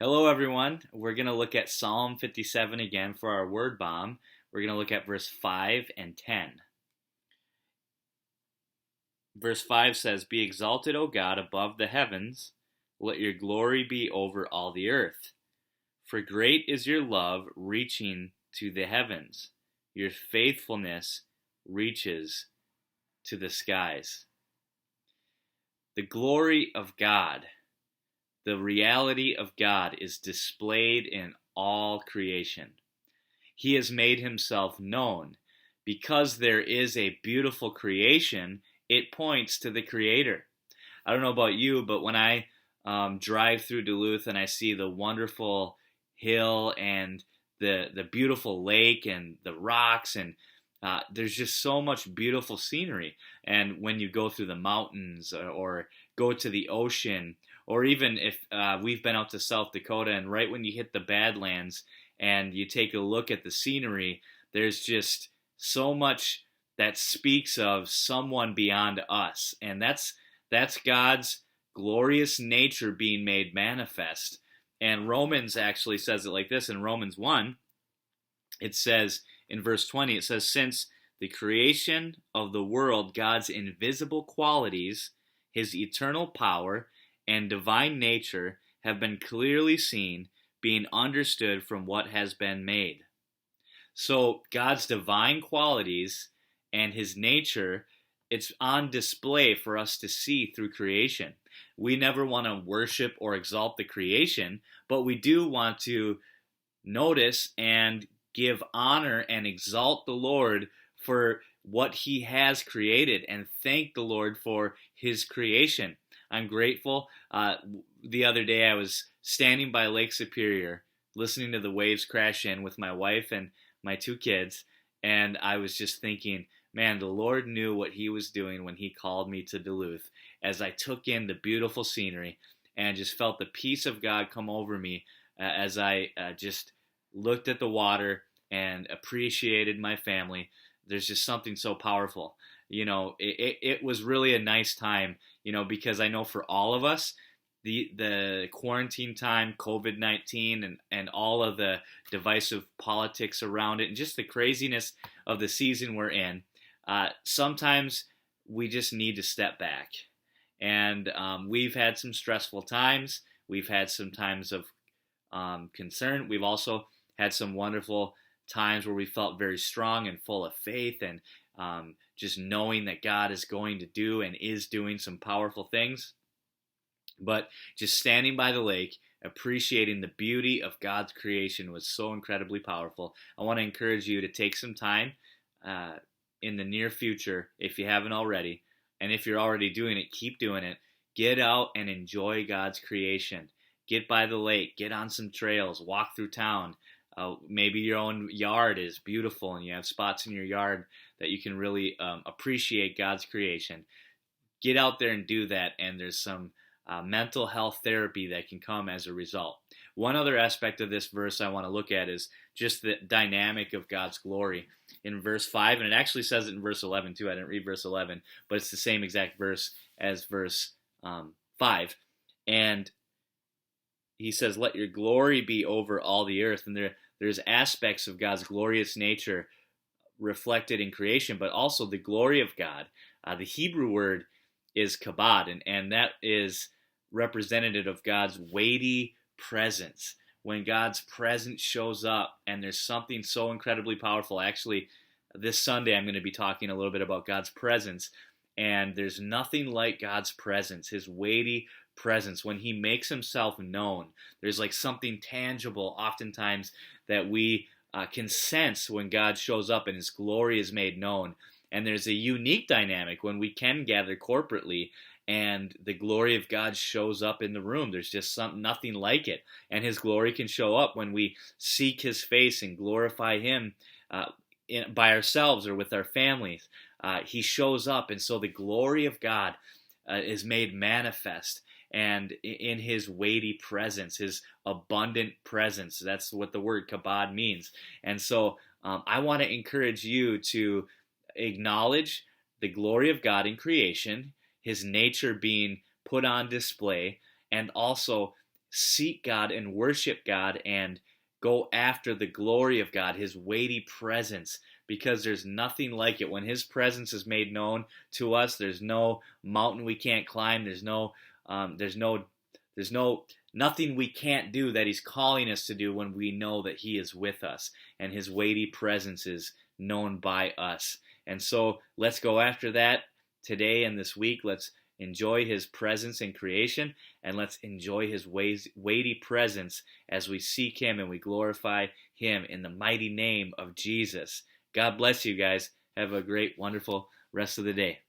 Hello, everyone. We're going to look at Psalm 57 again for our word bomb. We're going to look at verse 5 and 10. Verse 5 says, "Be exalted, O God, above the heavens. Let your glory be over all the earth. For great is your love reaching to the heavens. Your faithfulness reaches to the skies." The glory of God, the reality of God is displayed in all creation. He has made himself known. Because there is a beautiful creation, it points to the Creator. I don't know about you, but when I drive through Duluth and I see the wonderful hill and the beautiful lake and the rocks and there's just so much beautiful scenery. And when you go through the mountains or go to the ocean, or even if we've been out to South Dakota, and right when you hit the Badlands and you take a look at the scenery, there's just so much that speaks of someone beyond us. And that's God's glorious nature being made manifest. And Romans actually says it like this in Romans 1. It says in verse 20, it says, "Since the creation of the world, God's invisible qualities, his eternal power, and divine nature have been clearly seen, being understood from what has been made." So God's divine qualities and his nature, it's on display for us to see through creation. We never want to worship or exalt the creation, but we do want to notice and give honor and exalt the Lord for what he has created and thank the Lord for his creation. I'm grateful. The other day I was standing by Lake Superior listening to the waves crash in with my wife and my two kids, and I was just thinking, man, the Lord knew what he was doing when he called me to Duluth as I took in the beautiful scenery and just felt the peace of God come over me as I just looked at the water and appreciated my family. There's just something so powerful. It was really a nice time, because I know for all of us, the quarantine time, COVID-19, and all of the divisive politics around it, and just the craziness of the season we're in, sometimes we just need to step back. And we've had some stressful times. We've had some times of concern. We've also had some wonderful times where we felt very strong and full of faith and just knowing that God is going to do and is doing some powerful things. But just standing by the lake, appreciating the beauty of God's creation was so incredibly powerful. I want to encourage you to take some time in the near future, if you haven't already, and if you're already doing it, keep doing it. Get out and enjoy God's creation. Get by the lake, get on some trails, walk through town. Maybe your own yard is beautiful and you have spots in your yard that you can really appreciate God's creation. Get out there and do that, and there's some mental health therapy that can come as a result. One other aspect of this verse I want to look at is just the dynamic of God's glory. In verse 5, and it actually says it in verse 11 too. I didn't read verse 11, but it's the same exact verse as verse 5. And he says, "Let your glory be over all the earth." And there's aspects of God's glorious nature reflected in creation, but also the glory of God. The Hebrew word is kabod, and that is representative of God's weighty presence. When God's presence shows up, and there's something so incredibly powerful. Actually, this Sunday I'm going to be talking a little bit about God's presence, and there's nothing like God's presence, his weighty presence. When he makes himself known, there's like something tangible oftentimes that we can sense when God shows up and his glory is made known. And there's a unique dynamic when we can gather corporately and the glory of God shows up in the room. There's just nothing like it. And his glory can show up when we seek his face and glorify him by ourselves or with our families. He shows up, and so the glory of God is made manifest. And in his weighty presence, his abundant presence, that's what the word kabod means. And so I want to encourage you to acknowledge the glory of God in creation, his nature being put on display, and also seek God and worship God and go after the glory of God, His weighty presence, because there's nothing like it. When His presence is made known to us, there's no mountain we can't climb. There's nothing we can't do that He's calling us to do when we know that He is with us and His weighty presence is known by us. And so let's go after that today and this week. Let's enjoy His presence in creation, and let's enjoy His weighty presence as we seek Him and we glorify Him in the mighty name of Jesus. God bless you guys. Have a great, wonderful rest of the day.